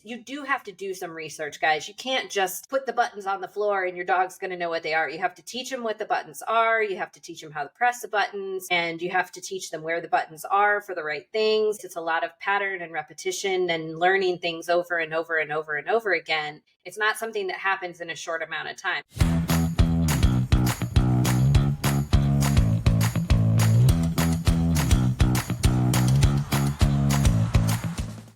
You do have to do some research, guys. You can't just put the buttons on the floor and your dog's going to know what they are. You have to teach them what the buttons are. You have to teach them how to press the buttons, and you have to teach them where the buttons are for the right things. It's a lot of pattern and repetition and learning things over and over and over and over again. It's not something that happens in a short amount of time.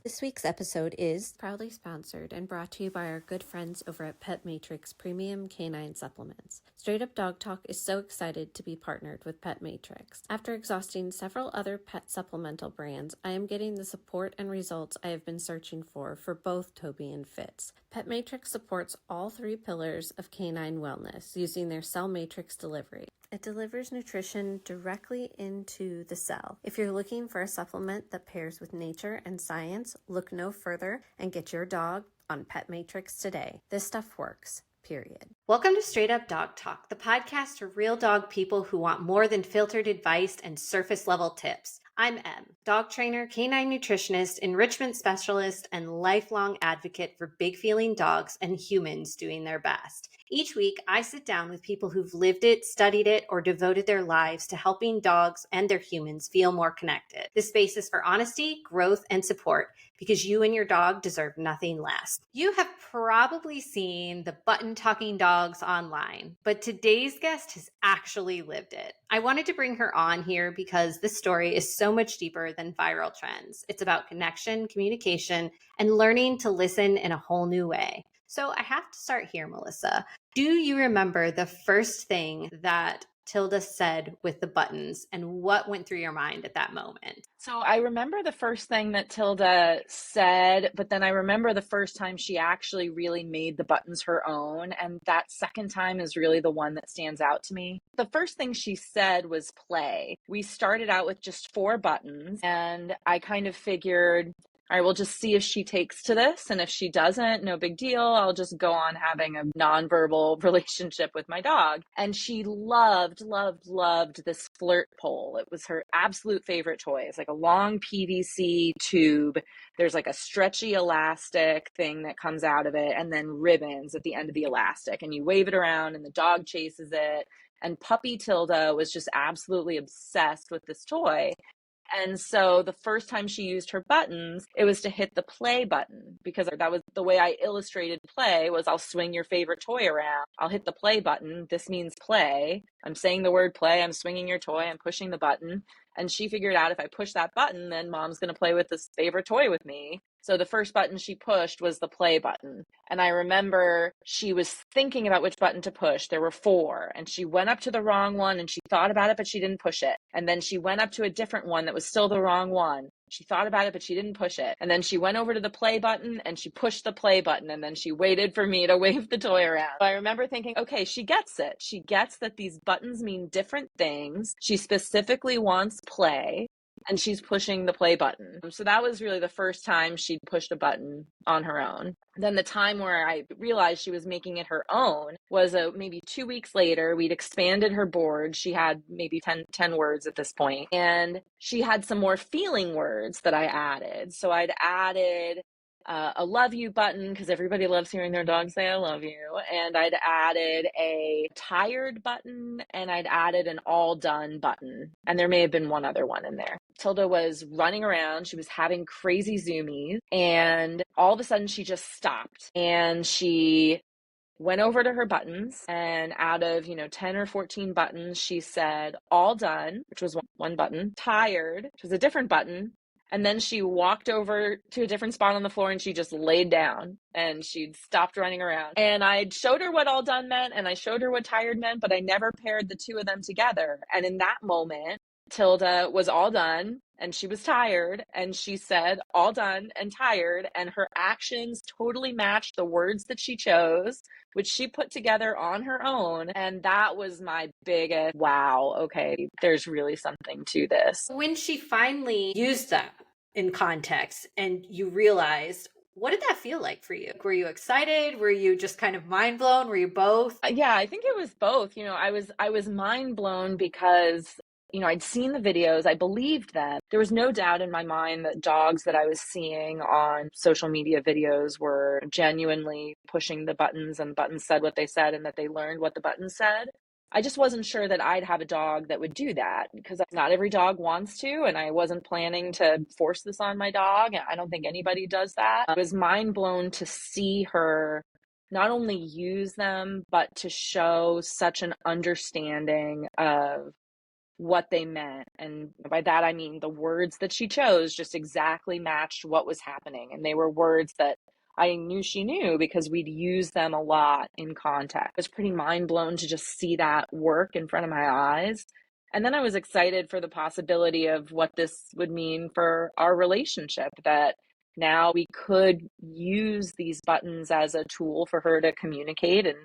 This week's episode is proudly sponsored and brought to you by our good friends over at Pet Matrix Premium Canine Supplements. Straight Up Dog Talk is so excited to be partnered with Pet Matrix. After exhausting several other pet supplemental brands, I am getting the support and results I have been searching for both Toby and Fitz. Pet Matrix supports all three pillars of canine wellness using their cell matrix delivery. It delivers nutrition directly into the cell. If you're looking for a supplement that pairs with nature and science, look no further and get your dog on Pet Matrix today. This stuff works, period. Welcome to Straight Up Dog Talk, the podcast for real dog people who want more than filtered advice and surface level tips. I'm Em, dog trainer, canine nutritionist, enrichment specialist, and lifelong advocate for big feeling dogs and humans doing their best. Each week, I sit down with people who've lived it, studied it, or devoted their lives to helping dogs and their humans feel more connected. This space is for honesty, growth, and support because you and your dog deserve nothing less. You have probably seen the button talking dogs online, but today's guest has actually lived it. I wanted to bring her on here because this story is so much deeper than viral trends. It's about connection, communication, and learning to listen in a whole new way. So I have to start here, Molissa. Do you remember the first thing that Tilda said with the buttons and what went through your mind at that moment? So I remember the first thing that Tilda said, but then I remember the first time she actually really made the buttons her own. And that second time is really the one that stands out to me. The first thing she said was play. We started out with just 4 buttons, and I kind of figured, all right, we'll just see if she takes to this. And if she doesn't, no big deal. I'll just go on having a nonverbal relationship with my dog. And she loved this flirt pole. It was her absolute favorite toy. It's like a long PVC tube. There's like a stretchy elastic thing that comes out of it, and then ribbons at the end of the elastic. And you wave it around and the dog chases it. And puppy Tilda was just absolutely obsessed with this toy. And so the first time she used her buttons, it was to hit the play button, because that was the way I illustrated play. Was I'll swing your favorite toy around. I'll hit the play button. This means play. I'm saying the word play. I'm swinging your toy. I'm pushing the button. And she figured out if I push that button, then mom's going to play with this favorite toy with me. So the first button she pushed was the play button. And I remember she was thinking about which button to push. There were 4, and she went up to the wrong one, and she thought about it, but she didn't push it. And then she went up to a different one that was still the wrong one. She thought about it, but she didn't push it. And then she went over to the play button and she pushed the play button, and then she waited for me to wave the toy around. I remember thinking, okay, she gets it. She gets that these buttons mean different things. She specifically wants play, and she's pushing the play button. So that was really the first time she pushed a button on her own. Then the time where I realized she was making it her own was maybe 2 weeks later. We'd expanded her board. She had maybe 10 words at this point, and she had some more feeling words that I added. So I'd added a love you button, because everybody loves hearing their dog say I love you. And I'd added a tired button, and I'd added an all done button. And there may have been one other one in there. Tilda was running around. She was having crazy zoomies, and all of a sudden she just stopped, and she went over to her buttons, and out of 10 or 14 buttons, she said all done, which was one button, tired, which was a different button. And then she walked over to a different spot on the floor, and she just laid down, and she'd stopped running around. And I showed her what all done meant, and I showed her what tired meant, but I never paired the two of them together. And in that moment, Tilda was all done and she was tired, and she said all done and tired, and her actions totally matched the words that she chose, which she put together on her own. And that was my biggest wow, okay, there's really something to this. When she finally used that in context and you realized, what did that feel like for you? Were you excited? Were you just kind of mind blown? Were you both? Yeah, I think it was both. I was mind blown because I'd seen the videos, I believed them. There was no doubt in my mind that dogs that I was seeing on social media videos were genuinely pushing the buttons, and the buttons said what they said and that they learned what the buttons said. I just wasn't sure that I'd have a dog that would do that, because not every dog wants to, and I wasn't planning to force this on my dog. I don't think anybody does that. I was mind blown to see her not only use them, but to show such an understanding of what they meant. And by that, I mean the words that she chose just exactly matched what was happening. And they were words that I knew she knew because we'd use them a lot in contact. I was pretty mind blown to just see that work in front of my eyes. And then I was excited for the possibility of what this would mean for our relationship, that now we could use these buttons as a tool for her to communicate and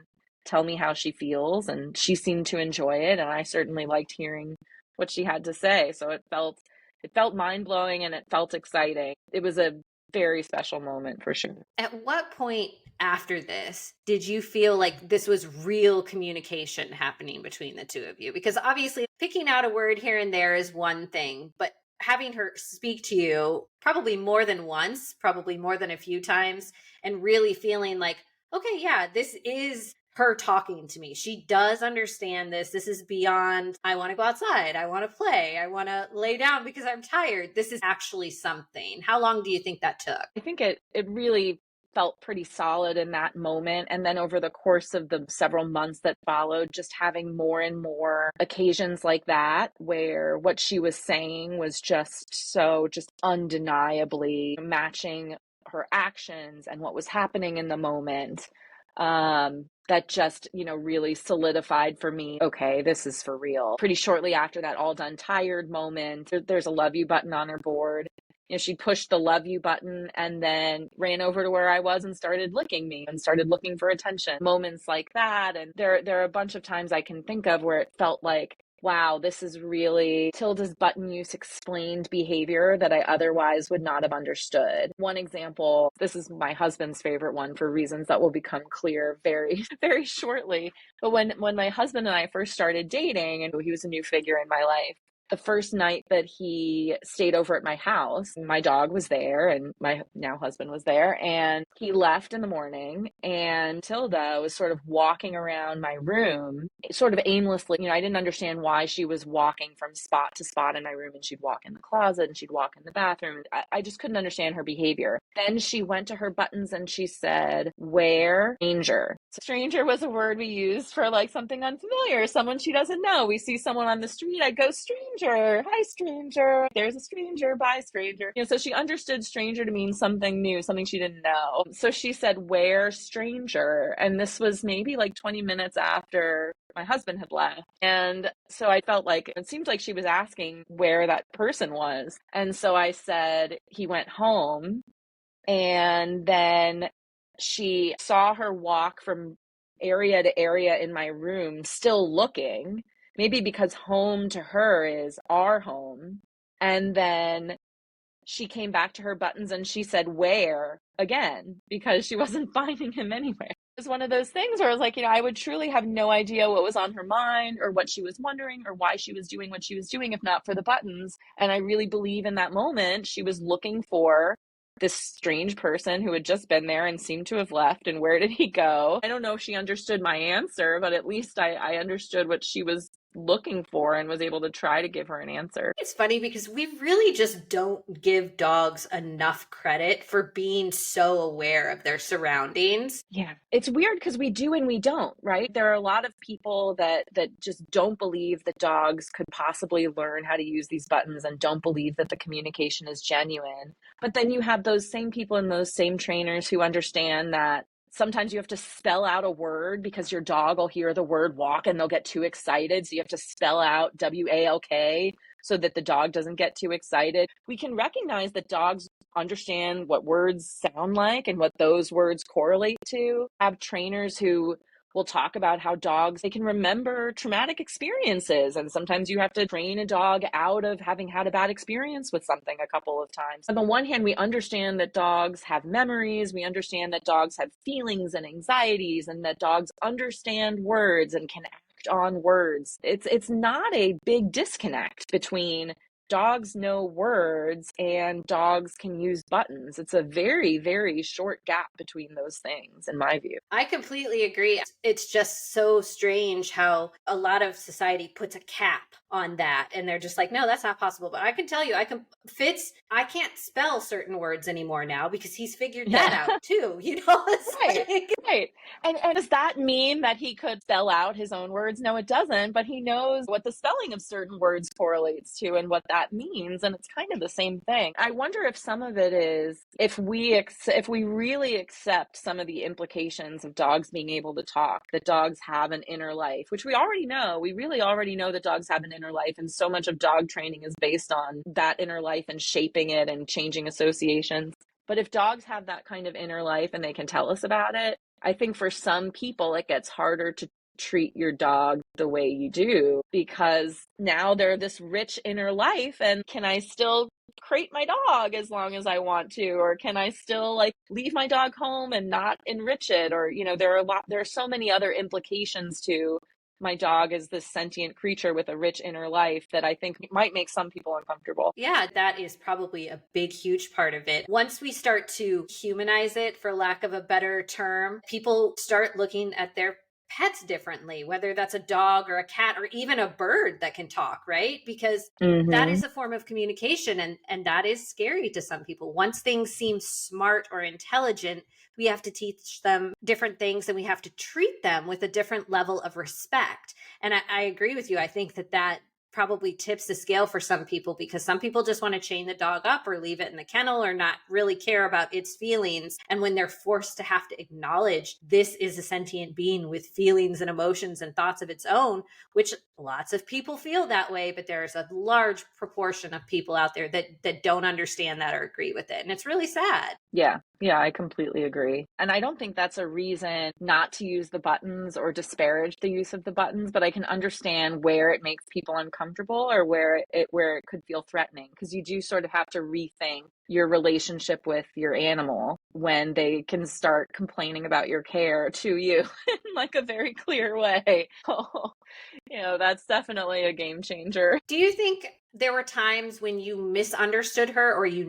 tell me how she feels. And she seemed to enjoy it. And I certainly liked hearing what she had to say. So it felt mind-blowing and it felt exciting. It was a very special moment for sure. At what point after this did you feel like this was real communication happening between the two of you? Because obviously picking out a word here and there is one thing, but having her speak to you probably more than once, probably more than a few times, and really feeling like, okay, yeah, this is her talking to me. She does understand this. This is beyond, I want to go outside. I want to play. I want to lay down because I'm tired. This is actually something. How long do you think that took? I think it really felt pretty solid in that moment. And then over the course of the several months that followed, just having more and more occasions like that, where what she was saying was just undeniably matching her actions and what was happening in the moment. That just, really solidified for me, okay, this is for real. Pretty shortly after that all done tired moment, there's a love you button on her board. She pushed the love you button and then ran over to where I was and started licking me and started looking for attention. Moments like that. And there are a bunch of times I can think of where it felt like, wow, this is really Tilda's button use explained behavior that I otherwise would not have understood. One example, this is my husband's favorite one for reasons that will become clear very, very shortly. But when my husband and I first started dating, and he was a new figure in my life, the first night that he stayed over at my house, my dog was there and my now husband was there, and he left in the morning, and Tilda was sort of walking around my room sort of aimlessly. I didn't understand why she was walking from spot to spot in my room, and she'd walk in the closet and she'd walk in the bathroom. I just couldn't understand her behavior. Then she went to her buttons and she said, "Where stranger?" So stranger was a word we used for like something unfamiliar, someone she doesn't know. We see someone on the street, I go, "Stranger, hi stranger, there's a stranger, bye stranger." So she understood stranger to mean something new, something she didn't know. So she said, "Where stranger?" And this was maybe like 20 minutes after my husband had left. And so I felt like it seemed like she was asking where that person was. And so I said, "He went home." And then she saw her walk from area to area in my room, still looking, maybe because home to her is our home. And then she came back to her buttons and she said, "Where?" again, because she wasn't finding him anywhere. It was one of those things where I was like, I would truly have no idea what was on her mind or what she was wondering or why she was doing what she was doing, if not for the buttons. And I really believe in that moment, she was looking for this strange person who had just been there and seemed to have left. And where did he go? I don't know if she understood my answer, but at least I understood what she was looking for and was able to try to give her an answer. It's funny because we really just don't give dogs enough credit for being so aware of their surroundings. Yeah. It's weird because we do and we don't, right? There are a lot of people that just don't believe that dogs could possibly learn how to use these buttons and don't believe that the communication is genuine. But then you have those same people and those same trainers who understand that sometimes you have to spell out a word because your dog will hear the word walk and they'll get too excited. So you have to spell out WALK so that the dog doesn't get too excited. We can recognize that dogs understand what words sound like and what those words correlate to. Have trainers who will talk about how dogs, they can remember traumatic experiences. And sometimes you have to train a dog out of having had a bad experience with something a couple of times. On the one hand, we understand that dogs have memories. We understand that dogs have feelings and anxieties and that dogs understand words and can on words. It's not a big disconnect between dogs know words and dogs can use buttons. It's a very, very short gap between those things, in my view. I completely agree. It's just so strange how a lot of society puts a cap on that. And they're just like, no, that's not possible. But I can tell you, I can't spell certain words anymore now because he's figured that Yeah. out too. It's Right, like, right. And does that mean that he could spell out his own words? No, it doesn't, but he knows what the spelling of certain words correlates to and what that means, and it's kind of the same thing. I wonder if some of it is if we really accept some of the implications of dogs being able to talk, that dogs have an inner life, which we already know. We really already know that dogs have an inner life, and so much of dog training is based on that inner life and shaping it and changing associations. But if dogs have that kind of inner life and they can tell us about it, I think for some people it gets harder to treat your dog the way you do because now they're this rich inner life, and can I still crate my dog as long as I want to, or can I still like leave my dog home and not enrich it, or there are so many other implications to my dog as this sentient creature with a rich inner life that I think might make some people uncomfortable. yeah, that is probably a big, huge part of it. Once we start to humanize it, for lack of a better term, people start looking at their pets differently, whether that's a dog or a cat or even a bird that can talk, right? Because that Mm-hmm. is a form of communication, and that is scary to some people. Once things seem smart or intelligent, we have to teach them different things and we have to treat them with a different level of respect. And I agree with you. I think that probably tips the scale for some people because some people just want to chain the dog up or leave it in the kennel or not really care about its feelings. And when they're forced to have to acknowledge this is a sentient being with feelings and emotions and thoughts of its own, which lots of people feel that way, but there's a large proportion of people out there that don't understand that or agree with it. And it's really sad. Yeah, I completely agree. And I don't think that's a reason not to use the buttons or disparage the use of the buttons, but I can understand where it makes people uncomfortable or where it could feel threatening, because you do sort of have to rethink your relationship with your animal when they can start complaining about your care to you in like a very clear way. That's definitely a game changer. Do you think there were times when you misunderstood her or you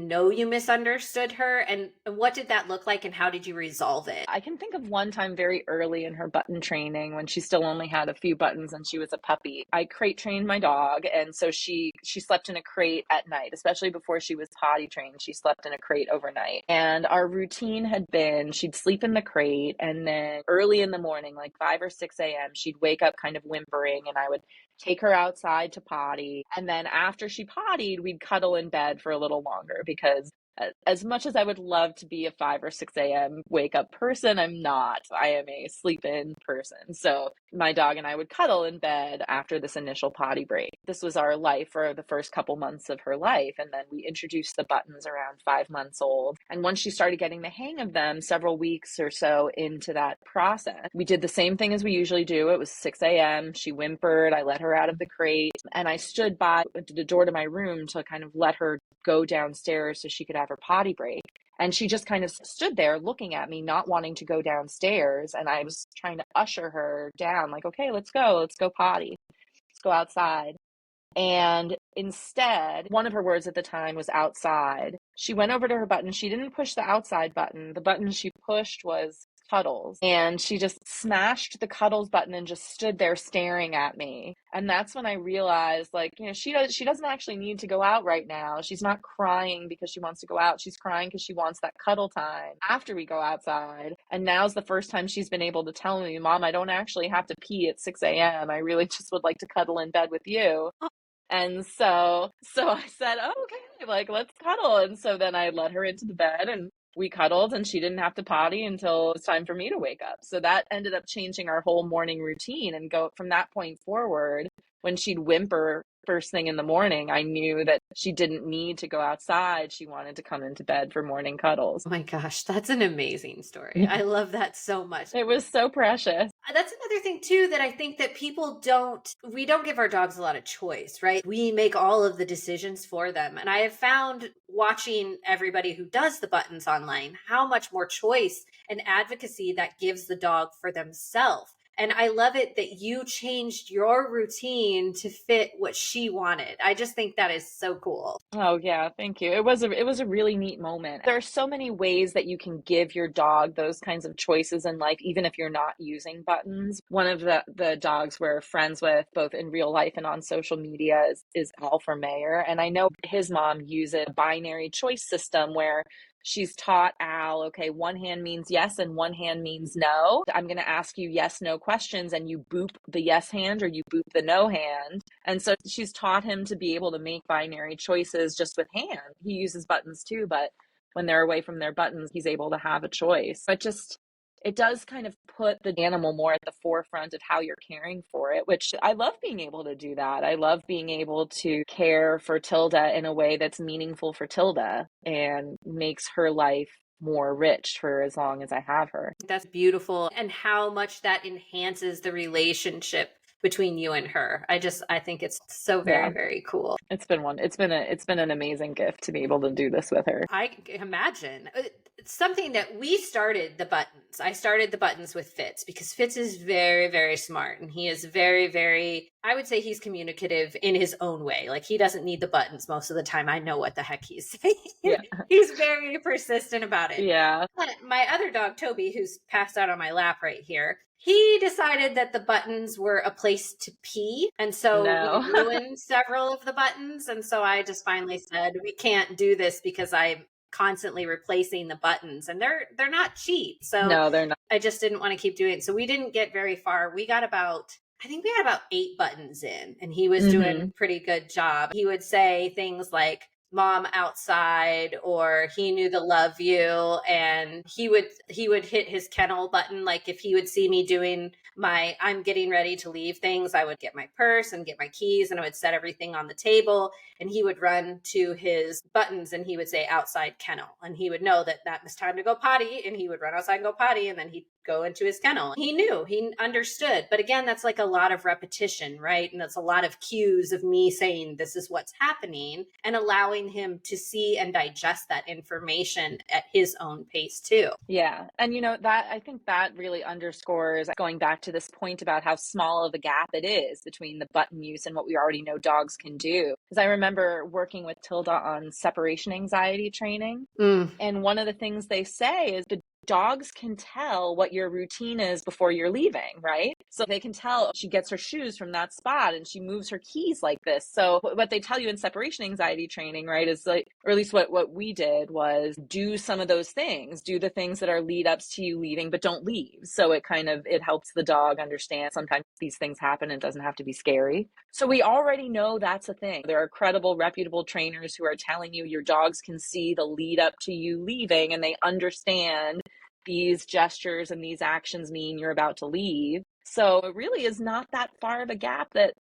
misunderstood her? And what did that look like and how did you resolve it? I can think of one time very early in her button training when she still only had a few buttons and she was a puppy. I crate trained my dog, and so she slept in a crate at night, especially before she was potty trained. She slept in a crate overnight. And our routine had been she'd sleep in the crate, and then early in the morning, like 5 or 6 a.m., she'd wake up kind of whimpering, and I would take her outside to potty. And then after she pottied, we'd cuddle in bed for a little longer because as much as I would love to be a 5 or 6 a.m. wake up person, I'm not. I am a sleep in person. So my dog and I would cuddle in bed after this initial potty break. This was our life for the first couple months of her life. And then we introduced the buttons around 5 months old. And once she started getting the hang of them, several weeks or so into that process, we did the same thing as we usually do. It was 6 a.m. She whimpered. I let her out of the crate and I stood by the door to my room to kind of let her go downstairs so she could have her potty break. And she just kind of stood there looking at me, not wanting to go downstairs. And I was trying to usher her down, like, okay, let's go potty. Let's go outside. And instead, one of her words at the time was outside. She went over to her button. She didn't push the outside button. The button she pushed was cuddles. And she just smashed the cuddles button and just stood there staring at me. And that's when I realized, like, she doesn't actually need to go out right now. She's not crying because she wants to go out. She's crying because she wants that cuddle time after we go outside. And now's the first time she's been able to tell me, Mom, I don't actually have to pee at 6 a.m. I really just would like to cuddle in bed with you. And so I said, oh, okay, like, let's cuddle. And so then I let her into the bed and we cuddled, and she didn't have to potty until it's time for me to wake up. So that ended up changing our whole morning routine. And go from that point forward, when she'd whimper first thing in the morning, I knew that she didn't need to go outside. She wanted to come into bed for morning cuddles. Oh my gosh, that's an amazing story. I love that so much. It was so precious. That's another thing too that I think that we don't give our dogs a lot of choice, right? We make all of the decisions for them. And I have found watching everybody who does the buttons online, how much more choice and advocacy that gives the dog for themselves. And I love it that you changed your routine to fit what she wanted. I just think that is so cool. Oh yeah, thank you. It was a really neat moment. There are so many ways that you can give your dog those kinds of choices in life, even if you're not using buttons. One of the dogs we're friends with, both in real life and on social media, is Alpha Mayer. And I know his mom uses a binary choice system where she's taught Al, okay, one hand means yes and one hand means no. I'm going to ask you yes, no questions, and you boop the yes hand or you boop the no hand. And so she's taught him to be able to make binary choices just with hand. He uses buttons too, but when they're away from their buttons, he's able to have a choice. But just, it does kind of put the animal more at the forefront of how you're caring for it, which I love being able to do that. I love being able to care for Tilda in a way that's meaningful for Tilda and makes her life more rich for as long as I have her. That's beautiful. And how much that enhances the relationship between you and her. I think it's so very, Yeah. very cool. It's been an amazing gift to be able to do this with her. I can imagine. It's something that we started the buttons. I started the buttons with Fitz because Fitz is very, very smart and he is very, very, I would say he's communicative in his own way. Like he doesn't need the buttons most of the time. I know what the heck he's saying. Yeah. He's very persistent about it. Yeah. But my other dog, Toby, who's passed out on my lap right here, he decided that the buttons were a place to pee. And so No. we ruined several of the buttons. And so I just finally said, we can't do this because I'm constantly replacing the buttons and they're not cheap. So No, they're not. I just didn't want to keep doing it. So we didn't get very far. I think we had about 8 buttons in and he was doing a pretty good job. He would say things like, Mom outside, or he knew to love you, and he would hit his kennel button. Like if he would see me doing my I'm getting ready to leave things, I would get my purse and get my keys and I would set everything on the table, and he would run to his buttons and he would say outside kennel, and he would know that that was time to go potty, and he would run outside and go potty, and then he'd go into his kennel. He knew, he understood. But again, that's like a lot of repetition, right? And that's a lot of cues of me saying this is what's happening and allowing him to see and digest that information at his own pace too. Yeah. And that I think that really underscores going back to this point about how small of a gap it is between the button use and what we already know dogs can do. Because I remember working with Tilda on separation anxiety training. And one of the things they say is the dogs can tell what your routine is before you're leaving, right? So they can tell she gets her shoes from that spot and she moves her keys like this. So what they tell you in separation anxiety training, right, is like, or at least what we did was do some of those things, do the things that are lead ups to you leaving, but don't leave. So it helps the dog understand sometimes these things happen and it doesn't have to be scary. So we already know that's a thing. There are credible, reputable trainers who are telling you your dogs can see the lead up to you leaving and they understand these gestures and these actions mean you're about to leave. So it really is not that far of a gap that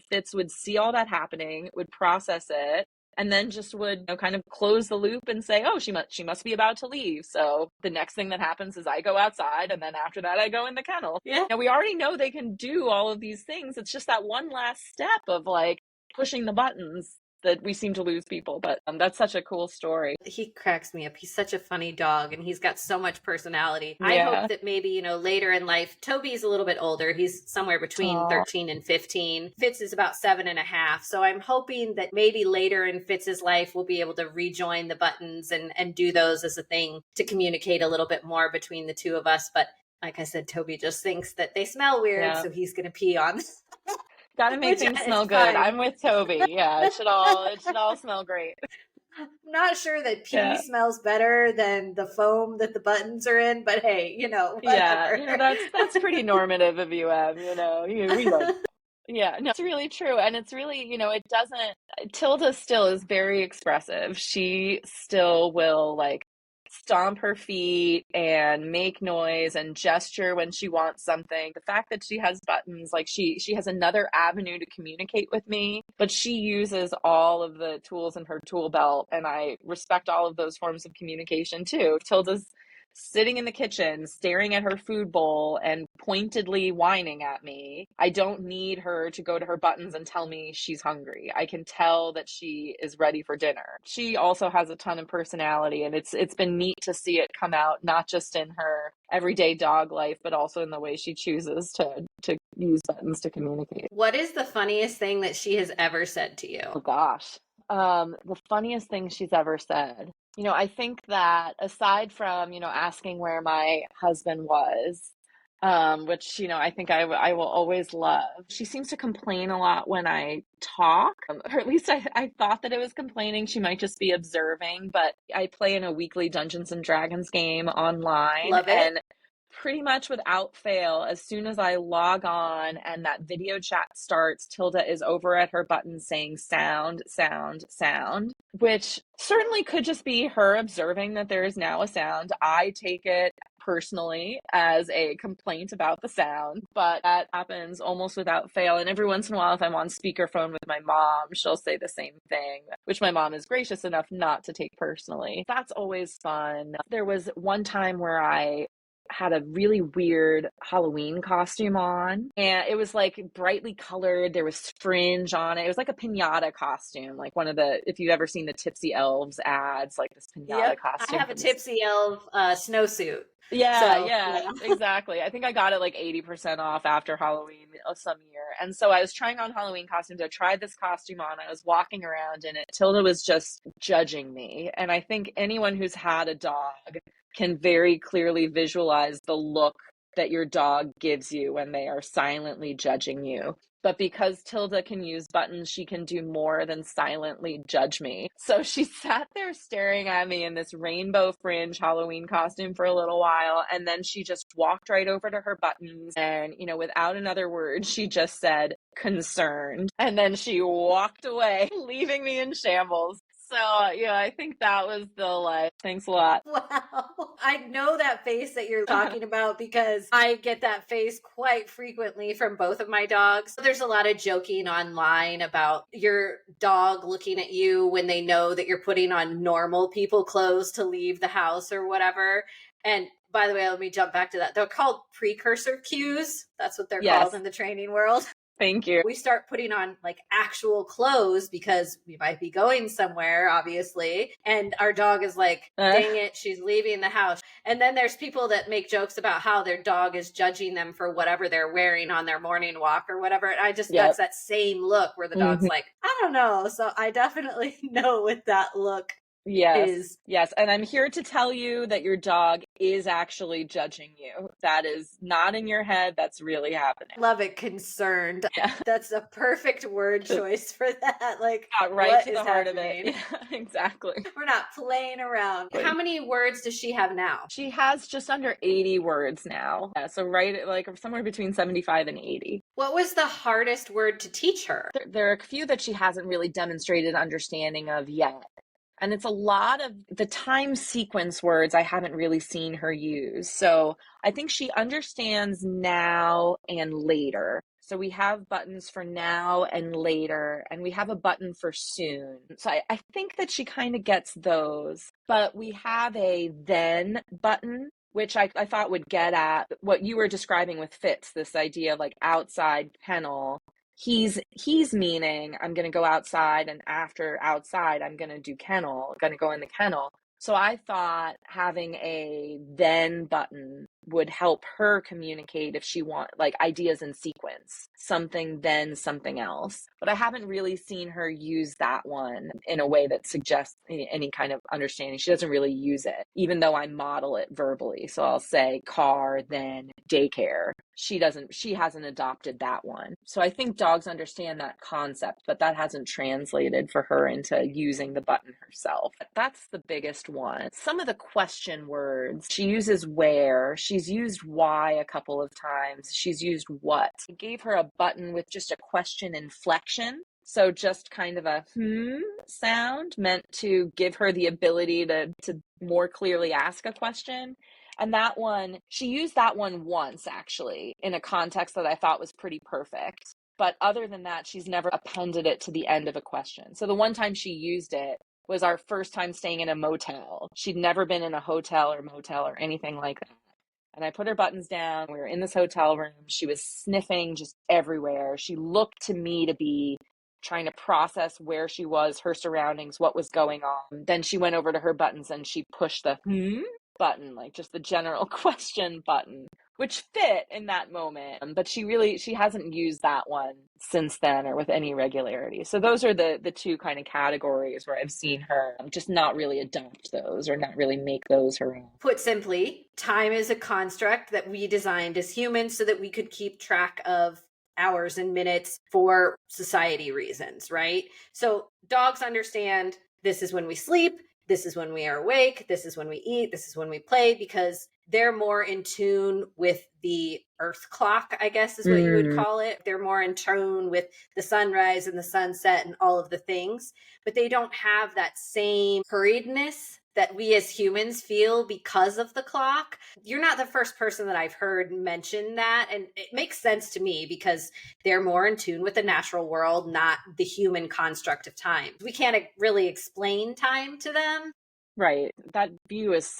Fitz would see all that happening, would process it, and then just would kind of close the loop and say, oh, she must be about to leave. So the next thing that happens is I go outside, and then after that I go in the kennel. Yeah. Now we already know they can do all of these things. It's just that one last step of like pushing the buttons that we seem to lose people. But that's such a cool story. He cracks me up. He's such a funny dog and he's got so much personality. Yeah. I hope that maybe, later in life, Toby's a little bit older. He's somewhere between 13 and 15. Fitz is about 7.5. So I'm hoping that maybe later in Fitz's life, we'll be able to rejoin the buttons and do those as a thing to communicate a little bit more between the two of us. But like I said, Toby just thinks that they smell weird. So he's going to pee on them. Gotta make things smell good. I'm with Toby. Yeah, it should all smell great. I'm not sure that pee smells better than the foam that the buttons are in, but hey, whatever. Yeah, that's pretty normative of you, Em. We love. Yeah, no, it's really true. And it's really, it doesn't, Tilda still is very expressive. She still will stomp her feet and make noise and gesture when she wants something. The fact that she has buttons, she has another avenue to communicate with me, but she uses all of the tools in her tool belt, and I respect all of those forms of communication too. Tilda's sitting in the kitchen, staring at her food bowl and pointedly whining at me. I don't need her to go to her buttons and tell me she's hungry. I can tell that she is ready for dinner. She also has a ton of personality, and it's been neat to see it come out, not just in her everyday dog life, but also in the way she chooses to use buttons to communicate. What is the funniest thing that she has ever said to you? Oh gosh. The funniest thing she's ever said. I think that aside from, asking where my husband was, which, I think I will always love. She seems to complain a lot when I talk, or at least I thought that it was complaining. She might just be observing, but I play in a weekly Dungeons and Dragons game online. Love it. And pretty much without fail, as soon as I log on and that video chat starts, Tilda is over at her button saying sound, sound, sound, which certainly could just be her observing that there is now a sound. I take it personally as a complaint about the sound, but that happens almost without fail. And every once in a while, if I'm on speakerphone with my mom, she'll say the same thing, which my mom is gracious enough not to take personally. That's always fun. There was one time where I had a really weird Halloween costume on, and it was like brightly colored. There was fringe on it. It was like a piñata costume, like one of the, if you've ever seen the Tipsy Elves ads, like this piñata costume. I have a Tipsy Elf snowsuit. Yeah, exactly. I think I got it like 80% off after Halloween of some year. And so I was trying on Halloween costumes. I tried this costume on. I was walking around in it. Tilda was just judging me. And I think anyone who's had a dog can very clearly visualize the look that your dog gives you when they are silently judging you. But because Tilda can use buttons, she can do more than silently judge me. So she sat there staring at me in this rainbow fringe Halloween costume for a little while. And then she just walked right over to her buttons. And, without another word, she just said, concerned. And then she walked away, leaving me in shambles. So, I think that was the life. Thanks a lot. Wow. I know that face that you're talking about because I get that face quite frequently from both of my dogs. There's a lot of joking online about your dog looking at you when they know that you're putting on normal people clothes to leave the house or whatever. And by the way, let me jump back to that. They're called precursor cues. That's what they're called in the training world. Thank you. We start putting on like actual clothes because we might be going somewhere, obviously. And our dog is like, dang it, she's leaving the house. And then there's people that make jokes about how their dog is judging them for whatever they're wearing on their morning walk or whatever. And I just, that's that same look where the dog's like, I don't know. So I definitely know what that look is. Yes. And I'm here to tell you that your dog is actually judging you. That is not in your head. That's really happening. Love it. Concerned. Yeah. That's a perfect word choice for that. Like, right to the heart of it. Yeah, exactly. We're not playing around. How many words does she have now? She has just under 80 words now. Yeah, so right, like somewhere between 75 and 80. What was the hardest word to teach her? There are a few that she hasn't really demonstrated understanding of yet. And it's a lot of the time sequence words I haven't really seen her use. So I think she understands now and later. So we have buttons for now and later, and we have a button for soon. So I think that she kind of gets those. But we have a then button, which I thought would get at what you were describing with Fitz, this idea of like outside kennel. He's meaning I'm going to go outside, and after outside, I'm going to do kennel, I'm going to go in the kennel. So I thought having a then button would help her communicate if she want like ideas in sequence, something, then something else. But I haven't really seen her use that one in a way that suggests any kind of understanding. She doesn't really use it, even though I model it verbally. So I'll say car, then daycare. She hasn't adopted that one. So I think dogs understand that concept, but that hasn't translated for her into using the button herself. That's the biggest one. Some of the question words, she uses where, she's used why a couple of times, she's used what. I gave her a button with just a question inflection. So just kind of a sound meant to give her the ability to more clearly ask a question. And that one, she used that one once actually in a context that I thought was pretty perfect. But other than that, she's never appended it to the end of a question. So the one time she used it, was our first time staying in a motel. She'd never been in a hotel or motel or anything like that. And I put her buttons down. We were in this hotel room. She was sniffing just everywhere. She looked to me to be trying to process where she was, her surroundings, what was going on. Then she went over to her buttons and she pushed the button, like just the general question button, which fit in that moment. But she hasn't used that one since then or with any regularity. So those are the two kind of categories where I've seen her just not really adopt those or not really make those her own. Put simply, time is a construct that we designed as humans so that we could keep track of hours and minutes for society reasons, right? So dogs understand this is when we sleep, this is when we are awake, this is when we eat, this is when we play, because they're more in tune with the earth clock, I guess is what you would call it. They're more in tune with the sunrise and the sunset and all of the things, but they don't have that same hurriedness that we as humans feel because of the clock. You're not the first person that I've heard mention that. And it makes sense to me because they're more in tune with the natural world, not the human construct of time. We can't really explain time to them. Right. That view is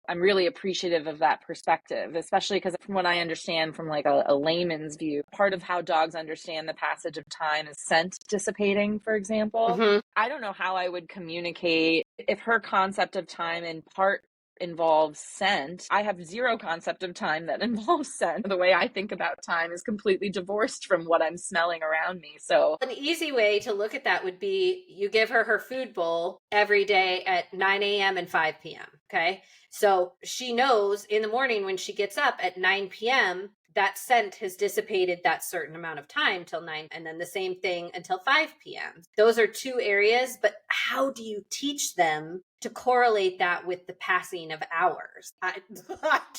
I'm really appreciative of that perspective, especially because from what I understand from like a layman's view, part of how dogs understand the passage of time is scent dissipating, for example. Mm-hmm. I don't know how I would communicate if her concept of time in part involves scent. I have zero concept of time that involves scent. The way I think about time is completely divorced from what I'm smelling around me. So an easy way to look at that would be you give her food bowl every day at 9 a.m. and 5 p.m. Okay. So she knows in the morning when she gets up at 9 p.m., that scent has dissipated that certain amount of time till 9, and then the same thing until 5 p.m. Those are two areas, but how do you teach them to correlate that with the passing of hours? I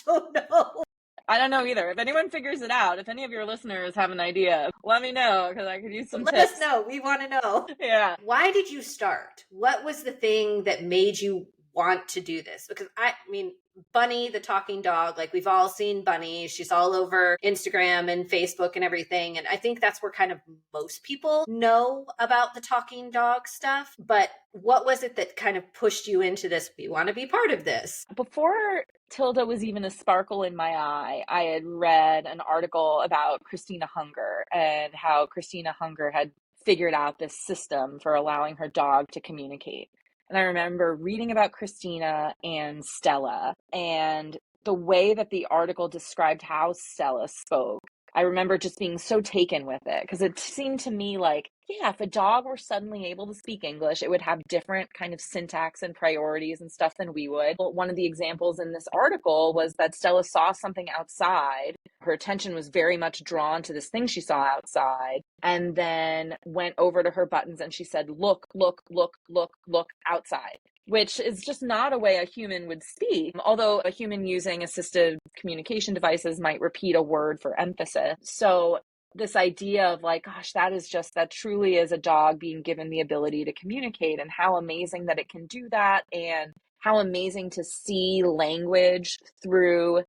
don't know. I don't know either. If anyone figures it out, if any of your listeners have an idea, let me know because I could use some Let tips. us know. We want to know. Yeah. Why did you start? What was the thing that made you want to do this? Because I mean, Bunny, the talking dog, like we've all seen Bunny. She's all over Instagram and Facebook and everything. And I think that's where kind of most people know about the talking dog stuff. But what was it that kind of pushed you into this? We want to be part of this. Before Tilda was even a sparkle in my eye, I had read an article about Christina Hunger and how Christina Hunger had figured out this system for allowing her dog to communicate. And I remember reading about Christina and Stella and the way that the article described how Stella spoke. I remember just being so taken with it because it seemed to me like, yeah, if a dog were suddenly able to speak English, it would have different kind of syntax and priorities and stuff than we would. Well, one of the examples in this article was that Stella saw something outside. Her attention was very much drawn to this thing she saw outside and then went over to her buttons and she said, look, look, look, look, look outside, which is just not a way a human would speak. Although a human using assistive communication devices might repeat a word for emphasis. So this idea of like, gosh, that truly is a dog being given the ability to communicate and how amazing that it can do that and how amazing to see language through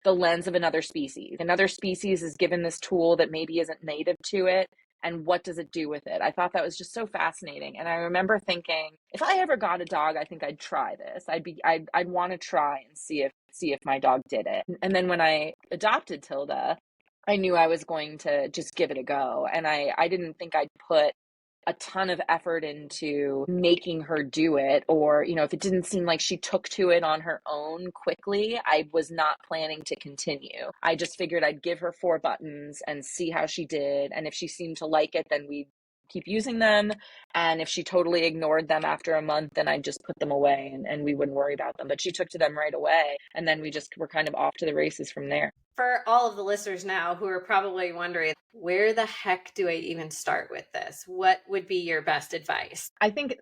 the lens of another species. Another species is given this tool that maybe isn't native to it. And what does it do with it? I thought that was just so fascinating. And I remember thinking, if I ever got a dog, I think I'd try this. I'd want to try and see if my dog did it. And then when I adopted Tilda, I knew I was going to just give it a go. And I didn't think I'd put a ton of effort into making her do it, or, if it didn't seem like she took to it on her own quickly, I was not planning to continue. I just figured I'd give her 4 buttons and see how she did. And if she seemed to like it, then we'd keep using them. And if she totally ignored them after a month, then I'd just put them away and we wouldn't worry about them. But she took to them right away. And then we just were kind of off to the races from there. For all of the listeners now who are probably wondering, where the heck do I even start with this? What would be your best advice? I think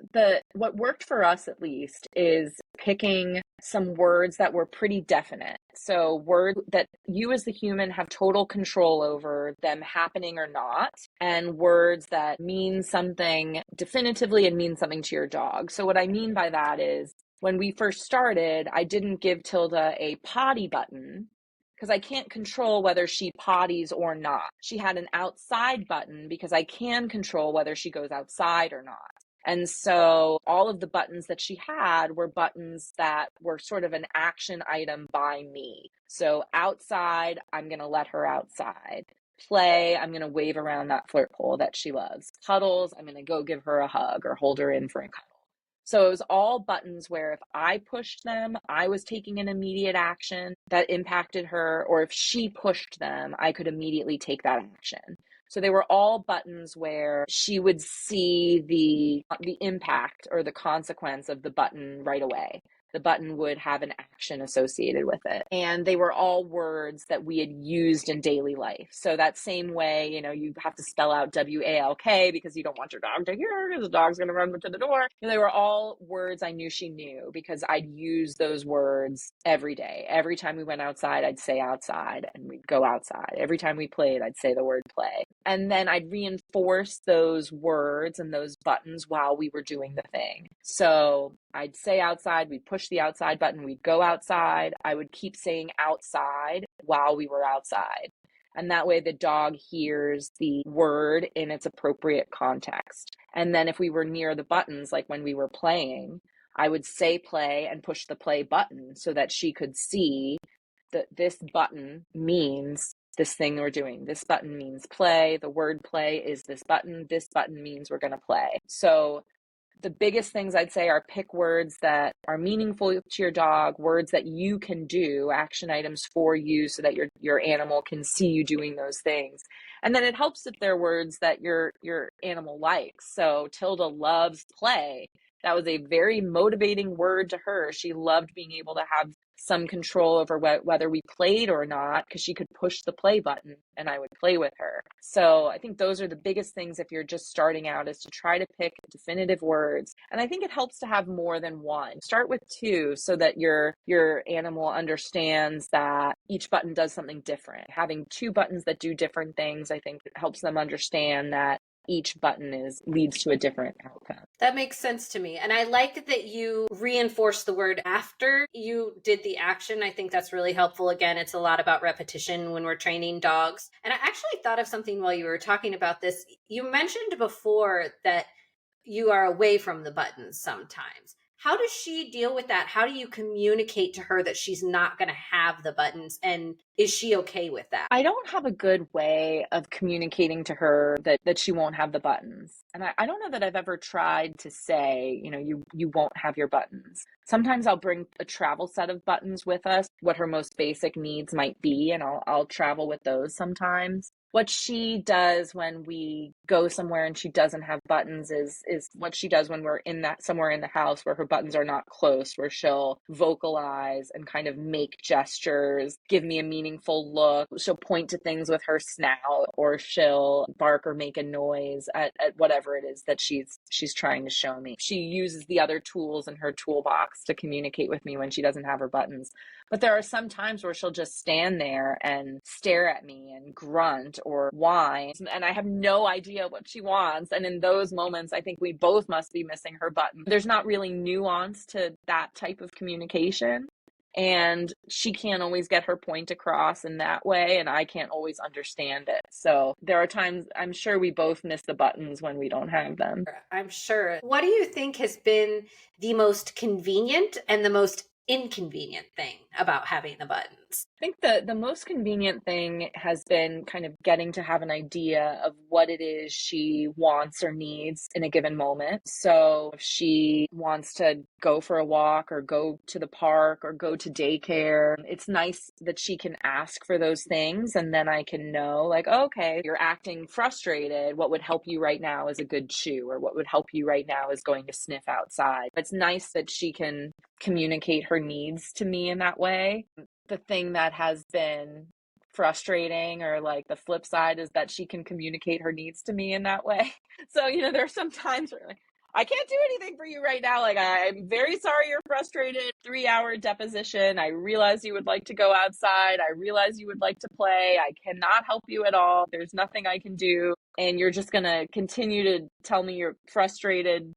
what worked for us at least is picking some words that were pretty definite. So words that you as the human have total control over them happening or not, and words that mean something definitively and mean something to your dog. So what I mean by that is when we first started, I didn't give Tilda a potty button because I can't control whether she potties or not. She had an outside button because I can control whether she goes outside or not. And so all of the buttons that she had were buttons that were sort of an action item by me. So outside, I'm going to let her outside. Play, I'm going to wave around that flirt pole that she loves. Cuddles, I'm going to go give her a hug or hold her in for a cuddle. So it was all buttons where if I pushed them, I was taking an immediate action that impacted her, or if she pushed them, I could immediately take that action. So they were all buttons where she would see the impact or the consequence of the button right away. The button would have an action associated with it. And they were all words that we had used in daily life. So that same way, you have to spell out WALK because you don't want your dog to hear because the dog's going to run to the door. They were all words I knew she knew because I'd use those words every day. Every time we went outside, I'd say outside and we'd go outside. Every time we played, I'd say the word play. And then I'd reinforce those words and those buttons while we were doing the thing. So I'd say outside, we'd push the outside button, we'd go outside. I would keep saying outside while we were outside. And that way the dog hears the word in its appropriate context. And then if we were near the buttons, like when we were playing, I would say play and push the play button so that she could see that this button means this thing we're doing. This button means play. The word play is this button. This button means we're going to play. So the biggest things I'd say are pick words that are meaningful to your dog, words that you can do, action items for you so that your animal can see you doing those things. And then it helps if they're words that your animal likes. So Tilda loves play. That was a very motivating word to her. She loved being able to have some control over whether we played or not because she could push the play button and I would play with her. So I think those are the biggest things if you're just starting out is to try to pick definitive words. And I think it helps to have more than one. Start with two so that your animal understands that each button does something different. Having two buttons that do different things, I think helps them understand that each button leads to a different outcome. That makes sense to me. And I like that you reinforce the word after you did the action. I think that's really helpful. Again, it's a lot about repetition when we're training dogs. And I actually thought of something while you were talking about this. You mentioned before that you are away from the buttons sometimes. How does she deal with that? How do you communicate to her that she's not going to have the buttons? And is she okay with that? I don't have a good way of communicating to her that she won't have the buttons. And I don't know that I've ever tried to say, you won't have your buttons. Sometimes I'll bring a travel set of buttons with us, what her most basic needs might be, and I'll travel with those sometimes. What she does when we go somewhere and she doesn't have buttons is what she does when we're somewhere in the house where her buttons are not close, where she'll vocalize and kind of make gestures, give me a meaningful look. She'll point to things with her snout, or she'll bark or make a noise at whatever it is that she's trying to show me. She uses the other tools in her toolbox to communicate with me when she doesn't have her buttons. But there are some times where she'll just stand there and stare at me and grunt or whine, and I have no idea what she wants. And in those moments, I think we both must be missing her button. There's not really nuance to that type of communication, and she can't always get her point across in that way, and I can't always understand it. So there are times I'm sure we both miss the buttons when we don't have them. I'm sure. What do you think has been the most convenient and the most inconvenient thing about having the buttons? I think the most convenient thing has been kind of getting to have an idea of what it is she wants or needs in a given moment. So if she wants to go for a walk or go to the park or go to daycare, it's nice that she can ask for those things. And then I can know, like, okay, you're acting frustrated. What would help you right now is a good chew, or what would help you right now is going to sniff outside. It's nice that she can communicate her needs to me in that way. The thing that has been frustrating, or like the flip side, is that she can communicate her needs to me in that way. So, there are some times where like, I can't do anything for you right now. Like, I'm very sorry you're frustrated. 3-hour deposition. I realize you would like to go outside. I realize you would like to play. I cannot help you at all. There's nothing I can do. And you're just going to continue to tell me you're frustrated,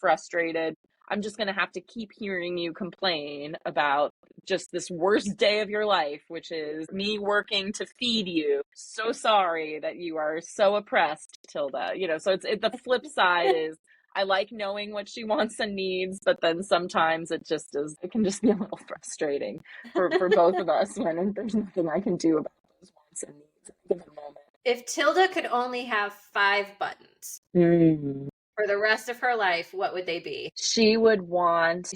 frustrated. I'm just going to have to keep hearing you complain about just this worst day of your life, which is me working to feed you. So sorry that you are so oppressed, Tilda. So the flip side is I like knowing what she wants and needs, but then sometimes it can just be a little frustrating for both of us when there's nothing I can do about those wants and needs at a given moment. If Tilda could only have 5 buttons for the rest of her life, what would they be? She'd want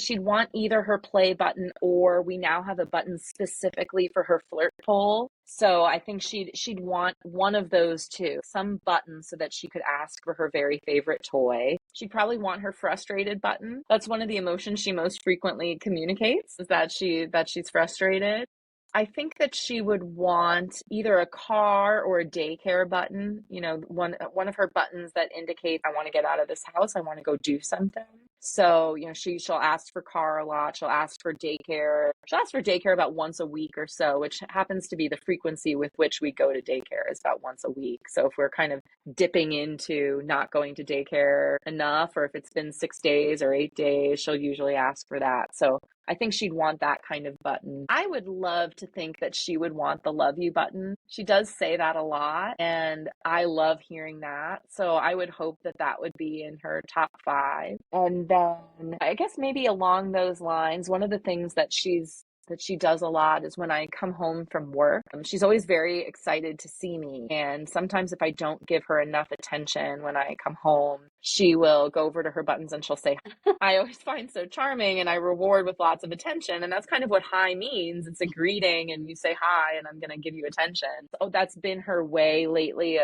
either her play button, or we now have a button specifically for her flirt pole. So I think she'd want one of those two, some button so that she could ask for her very favorite toy. She'd probably want her frustrated button. That's one of the emotions she most frequently communicates, is that she's frustrated. I think that she would want either a car or a daycare button, one of her buttons that indicate I want to get out of this house, I want to go do something. So, she'll ask for car a lot. She'll ask for daycare. She'll ask for daycare about once a week or so, which happens to be the frequency with which we go to daycare, is about once a week. So if we're kind of dipping into not going to daycare enough, or if it's been 6 days or 8 days, she'll usually ask for that. So I think she'd want that kind of button. I would love to think that she would want the love you button. She does say that a lot, and I love hearing that. So I would hope that that would be in her top 5. And then I guess maybe along those lines, one of the things that she does a lot is when I come home from work, she's always very excited to see me. And sometimes if I don't give her enough attention when I come home, she will go over to her buttons and she'll say, I always find so charming, and I reward with lots of attention. And that's kind of what hi means. It's a greeting, and you say hi and I'm going to give you attention. So that's been her way lately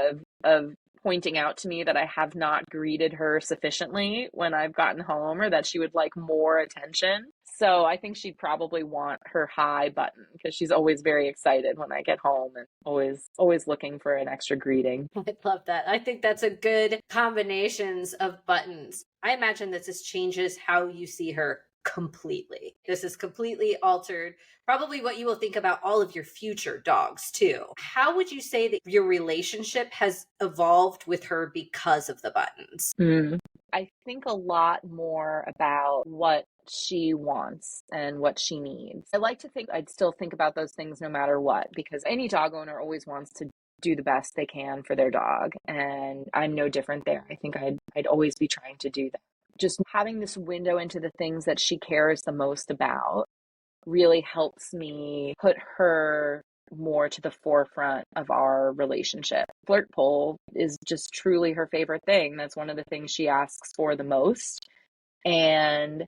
of pointing out to me that I have not greeted her sufficiently when I've gotten home, or that she would like more attention. So I think she'd probably want her hi button, because she's always very excited when I get home and always looking for an extra greeting. I love that. I think that's a good combinations of buttons. I imagine that this changes how you see her completely. This is completely altered probably what you will think about all of your future dogs too. How would you say that your relationship has evolved with her because of the buttons? I think a lot more about what she wants and what she needs. I like to think I'd still think about those things no matter what, because any dog owner always wants to do the best they can for their dog, and I'm no different there. I think I'd always be trying to do that. Just having this window into the things that she cares the most about really helps me put her more to the forefront of our relationship. Flirt pole is just truly her favorite thing. That's one of the things she asks for the most. And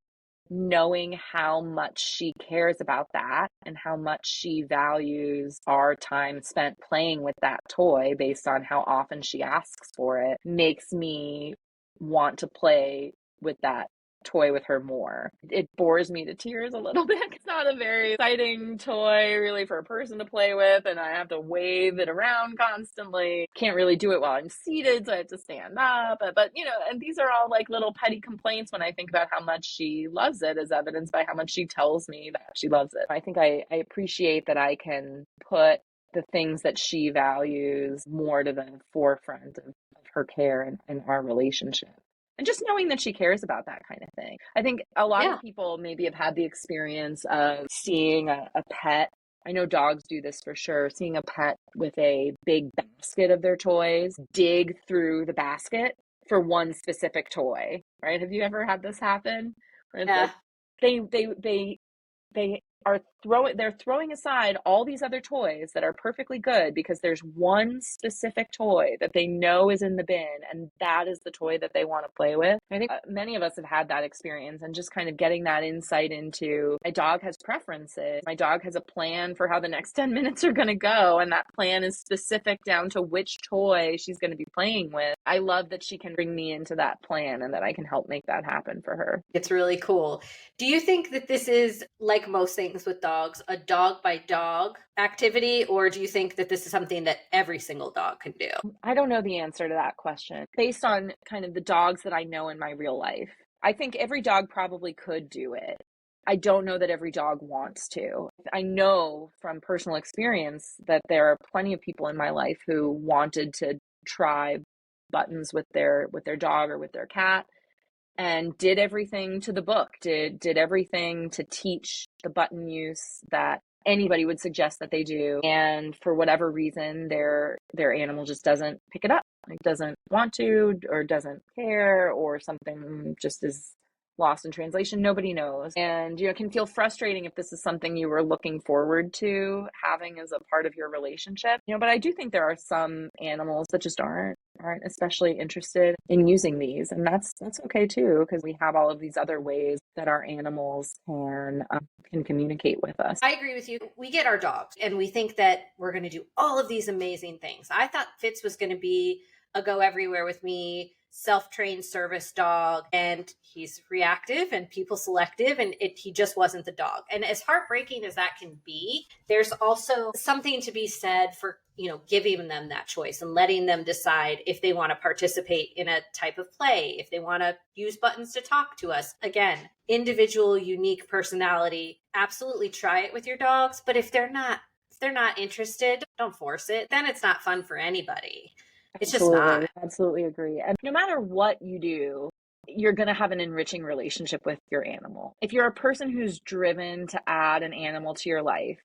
knowing how much she cares about that and how much she values our time spent playing with that toy based on how often she asks for it makes me want to play with that toy with her more. It bores me to tears a little bit. It's not a very exciting toy really for a person to play with, and I have to wave it around constantly. Can't really do it while I'm seated, so I have to stand up. But and these are all like little petty complaints when I think about how much she loves it, as evidenced by how much she tells me that she loves it. I think I appreciate that I can put the things that she values more to the forefront of her care and our relationship. And just knowing that she cares about that kind of thing. I think a lot of people maybe have had the experience of seeing a pet. I know dogs do this for sure. Seeing a pet with a big basket of their toys, dig through the basket for one specific toy, right? Have you ever had this happen? Where it's like they are throwing aside all these other toys that are perfectly good because there's one specific toy that they know is in the bin, and that is the toy that they want to play with. I think many of us have had that experience, and just kind of getting that insight into my dog has preferences. My dog has a plan for how the next 10 minutes are going to go, and that plan is specific down to which toy she's going to be playing with. I love that she can bring me into that plan and that I can help make that happen for her. It's really cool. Do you think that this is, like most things with dogs, a dog by dog activity, or do you think that this is something that every single dog can do? I don't know the answer to that question. Based on kind of the dogs that I know in my real life, I think every dog probably could do it. I don't know that every dog wants to. I know from personal experience that there are plenty of people in my life who wanted to try buttons with their dog or with their cat, and did everything to the book, did everything to teach the button use that anybody would suggest that they do. And for whatever reason, their animal just doesn't pick it up. Like doesn't want to, or doesn't care, or something just is lost in translation. Nobody knows. And, it can feel frustrating if this is something you were looking forward to having as a part of your relationship. But I do think there are some animals that just aren't especially interested in using these. And that's okay too, because we have all of these other ways that our animals can communicate with us. I agree with you. We get our dogs and we think that we're going to do all of these amazing things. I thought Fitz was going to be a go everywhere with me, self-trained service dog, and he's reactive and people selective, and he just wasn't the dog. And as heartbreaking as that can be, there's also something to be said for giving them that choice and letting them decide if they want to participate in a type of play, if they want to use buttons to talk to us. Again, individual, unique personality. Absolutely try it with your dogs, but if they're not interested, don't force it. Then it's not fun for anybody. It's just not. Absolutely agree. And no matter what you do, you're going to have an enriching relationship with your animal. If you're a person who's driven to add an animal to your life,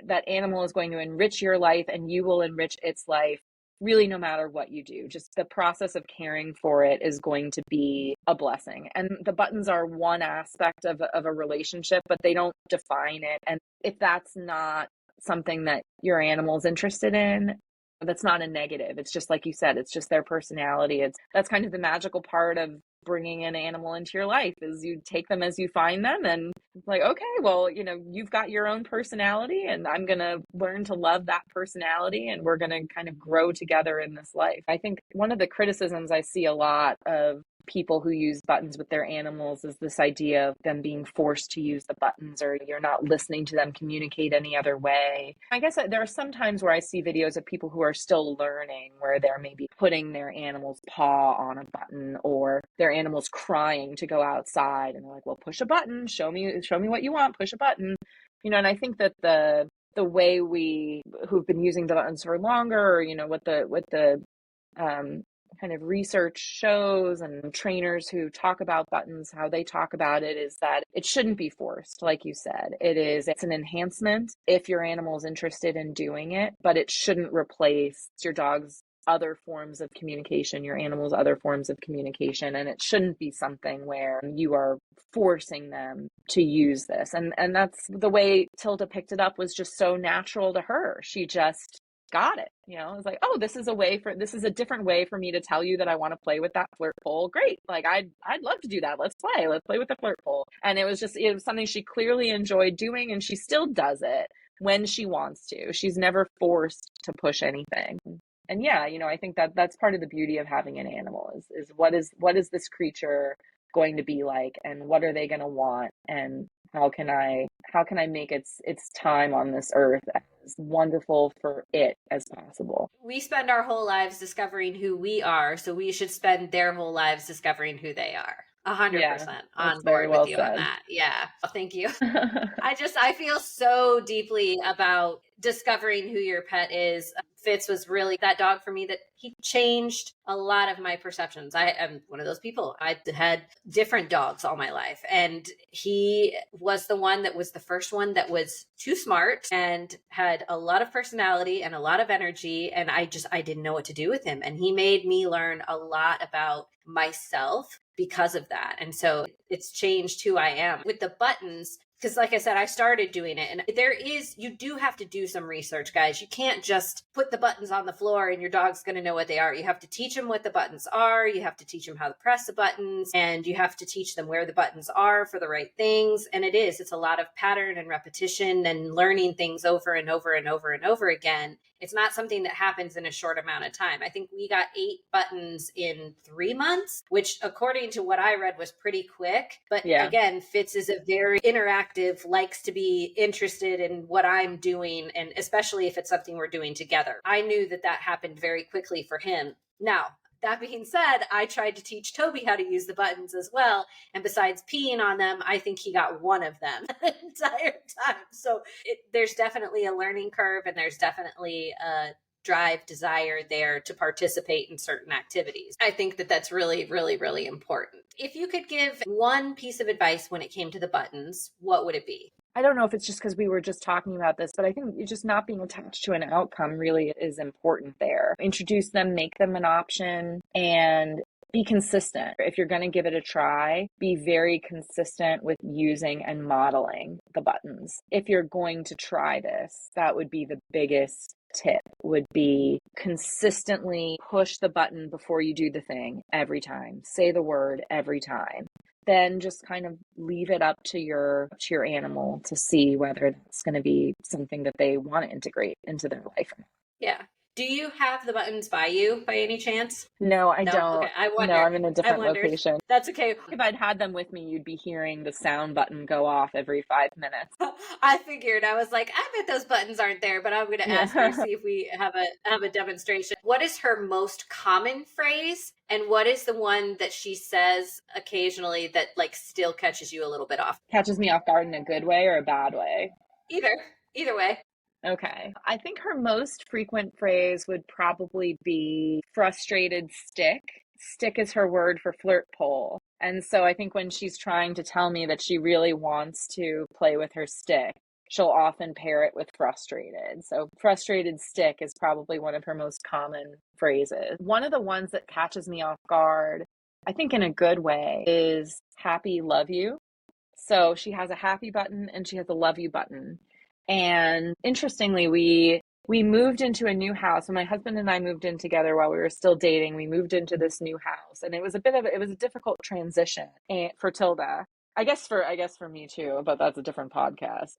that animal is going to enrich your life and you will enrich its life really no matter what you do. Just the process of caring for it is going to be a blessing. And the buttons are one aspect of a relationship, but they don't define it. And if that's not something that your animal is interested in, that's not a negative. It's just like you said, it's just their personality. That's kind of the magical part of bringing an animal into your life, is you take them as you find them, and it's like, okay, well, you've got your own personality and I'm going to learn to love that personality and we're going to kind of grow together in this life. I think one of the criticisms I see a lot of people who use buttons with their animals is this idea of them being forced to use the buttons, or you're not listening to them communicate any other way. I guess there are some times where I see videos of people who are still learning, where they're maybe putting their animal's paw on a button, or their animal's crying to go outside and they're like, well, push a button, show me what you want, push a button. And I think that the way who've been using the buttons for longer, what the kind of research shows and trainers who talk about buttons, how they talk about it is that it shouldn't be forced. Like you said, it's an enhancement if your animal is interested in doing it, but it shouldn't replace your dog's other forms of communication, your animal's other forms of communication. And it shouldn't be something where you are forcing them to use this. And that's the way Tilda picked it up, was just so natural to her. She just got it. It was like, oh, this is a different way for me to tell you that I want to play with that flirt pole. Great. Like, I'd love to do that. Let's play with the flirt pole. And it was something she clearly enjoyed doing, and she still does it when she wants to. She's never forced to push anything. And yeah, I think that's part of the beauty of having an animal is what is this creature going to be like, and what are they going to want, and how can I make its time on this earth as wonderful for it as possible. We spend our whole lives discovering who we are, so we should spend their whole lives discovering who they are. 100% on board with you on that. Yeah. Well, thank you. I feel so deeply about discovering who your pet is. Fitz was really that dog for me that he changed a lot of my perceptions. I am one of those people. I had different dogs all my life, and he was the one that was the first one that was too smart and had a lot of personality and a lot of energy. And I didn't know what to do with him. And he made me learn a lot about myself because of that. And so it's changed who I am. With the buttons, because like I said, I started doing it, and you do have to do some research, guys. You can't just put the buttons on the floor and your dog's going to know what they are. You have to teach them what the buttons are. You have to teach them how to press the buttons, and you have to teach them where the buttons are for the right things. And it's a lot of pattern and repetition and learning things over and over and over and over again. It's not something that happens in a short amount of time. I think we got 8 buttons in 3 months, which according to what I read was pretty quick. But again, Fitz is a very interactive, likes to be interested in what I'm doing, and especially if it's something we're doing together. I knew that happened very quickly for him. Now, that being said, I tried to teach Toby how to use the buttons as well. And besides peeing on them, I think he got one of them the entire time. So there's definitely a learning curve, and there's definitely a desire there to participate in certain activities. I think that's really, really, really important. If you could give one piece of advice when it came to the buttons, what would it be? I don't know if it's just because we were just talking about this, but I think just not being attached to an outcome really is important there. Introduce them, make them an option, and be consistent. If you're going to give it a try, be very consistent with using and modeling the buttons. If you're going to try this, that would be the biggest tip, would be consistently push the button before you do the thing every time. Say the word every time. Then just kind of leave it up to your animal to see whether that's going to be something that they want to integrate into their life. Yeah. Do you have the buttons by you by any chance? No, I No? don't. Okay. I No, wondered. I'm in a I different wondered. location. That's okay. If I'd had them with me, you'd be hearing the sound button go off every 5 minutes. I figured. I was like, I bet those buttons aren't there, but I'm going to ask her, Yeah. see if we have a demonstration. What is her most common phrase, and what is the one that she says occasionally that like still catches you a little bit off? Catches me off guard in a good way or a bad way? Either way. Okay. I think her most frequent phrase would probably be frustrated stick. Stick is her word for flirt pole. And so I think when she's trying to tell me that she really wants to play with her stick, she'll often pair it with frustrated. So frustrated stick is probably one of her most common phrases. One of the ones that catches me off guard, I think in a good way, is happy love you. So she has a happy button and she has a love you button. And interestingly, we moved into a new house. When my husband and I moved in together while we were still dating, we moved into this new house, and it was a difficult transition for Tilda. I guess for me too, but that's a different podcast.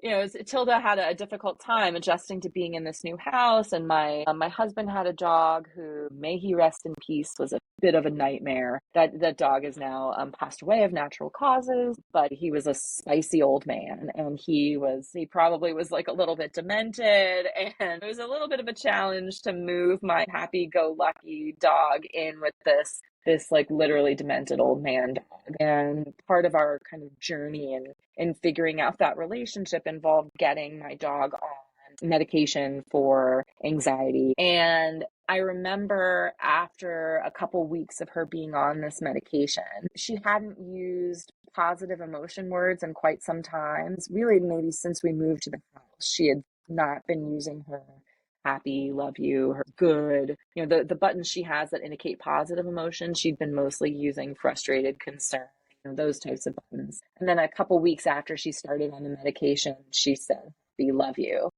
Tilda had a difficult time adjusting to being in this new house, and my husband had a dog who, may he rest in peace, was a bit of a nightmare. That dog is now passed away of natural causes, but he was a spicy old man, and he probably was like a little bit demented, and it was a little bit of a challenge to move my happy-go-lucky dog in with this like literally demented old man dog. And part of our kind of journey in figuring out that relationship involved getting my dog on medication for anxiety. And I remember after a couple weeks of her being on this medication, she hadn't used positive emotion words in quite some time. Really, maybe since we moved to the house, she had not been using her happy, love you, her good. The buttons she has that indicate positive emotion, she'd been mostly using frustrated, concern, those types of buttons. And then a couple weeks after she started on the medication, she said, happy, love you.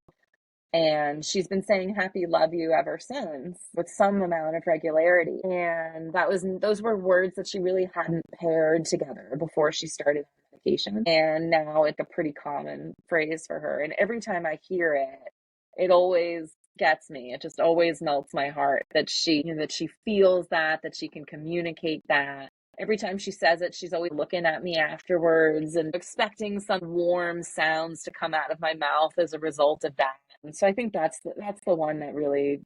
And she's been saying happy, love you ever since with some amount of regularity. And those were words that she really hadn't paired together before she started on medication. And now it's a pretty common phrase for her. And every time I hear it, it always gets me. It just always melts my heart that she feels that she can communicate that. Every time she says it, she's always looking at me afterwards and expecting some warm sounds to come out of my mouth as a result of that. And so I think that's the one that really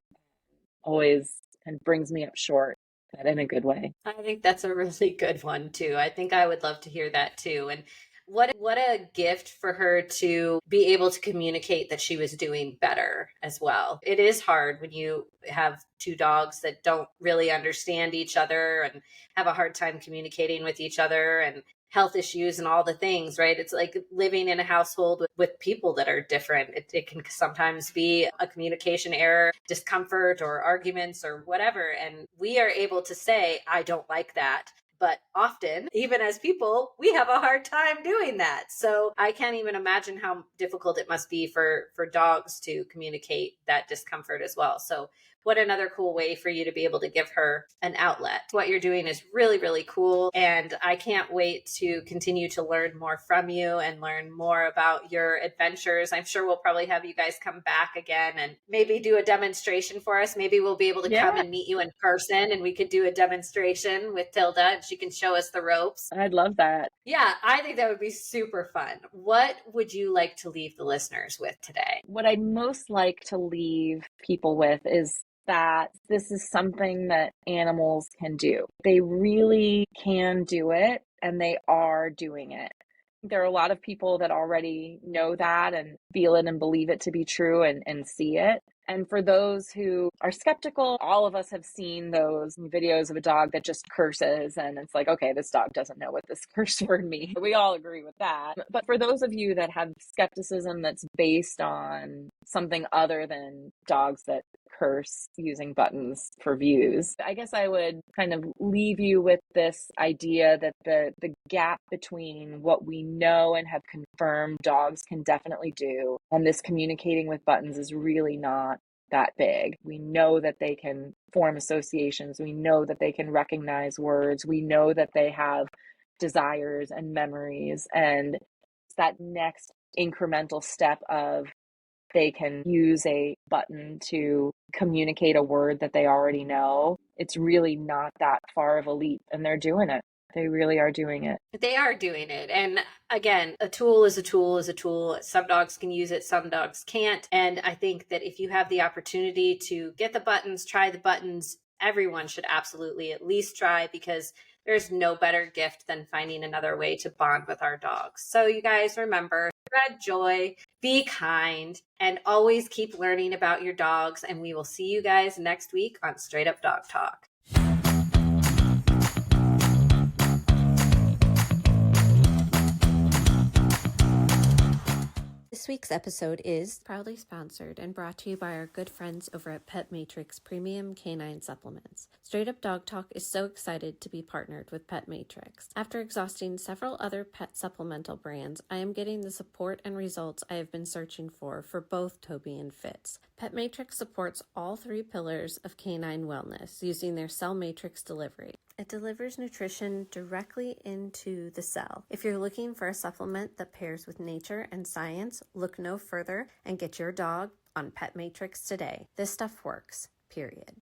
always kind of brings me up short, but in a good way. I think that's a really good one too. I think I would love to hear that too. And what a gift for her to be able to communicate that she was doing better as well. It is hard when you have two dogs that don't really understand each other and have a hard time communicating with each other, and health issues and all the things, right? It's like living in a household with people that are different. It can sometimes be a communication error, discomfort, or arguments or whatever. And we are able to say, I don't like that. But often, even as people, we have a hard time doing that. So I can't even imagine how difficult it must be for dogs to communicate that discomfort as well. So what another cool way for you to be able to give her an outlet. What you're doing is really, really cool. And I can't wait to continue to learn more from you and learn more about your adventures. I'm sure we'll probably have you guys come back again and maybe do a demonstration for us. Maybe we'll be able to come and meet you in person, and we could do a demonstration with Tilda and she can show us the ropes. I'd love that. Yeah, I think that would be super fun. What would you like to leave the listeners with today? What I'd most like to leave people with is that this is something that animals can do. They really can do it, and they are doing it. There are a lot of people that already know that and feel it and believe it to be true and see it. And for those who are skeptical, all of us have seen those videos of a dog that just curses, and it's like, okay, this dog doesn't know what this curse word means. We all agree with that. But for those of you that have skepticism that's based on something other than dogs that curse using buttons for views, I guess I would kind of leave you with this idea that the gap between what we know and have confirmed dogs can definitely do and this communicating with buttons is really not that big. We know that they can form associations. We know that they can recognize words. We know that they have desires and memories. And it's that next incremental step of they can use a button to communicate a word that they already know. It's really not that far of a leap, and they're doing it. They really are doing it. They are doing it. And again, a tool is a tool is a tool. Some dogs can use it, some dogs can't. And I think that if you have the opportunity to get the buttons, try the buttons, everyone should absolutely at least try, because there's no better gift than finding another way to bond with our dogs. So you guys remember, spread joy, be kind, and always keep learning about your dogs. And we will see you guys next week on Straight Up Dog Talk. This week's episode is proudly sponsored and brought to you by our good friends over at Pet Matrix Premium Canine Supplements. Straight Up Dog Talk is so excited to be partnered with Pet Matrix. After exhausting several other pet supplemental brands, I am getting the support and results I have been searching for both Toby and Fitz. Pet Matrix supports all three pillars of canine wellness using their cell matrix delivery. It delivers nutrition directly into the cell. If you're looking for a supplement that pairs with nature and science, look no further and get your dog on Pet Matrix today. This stuff works, period.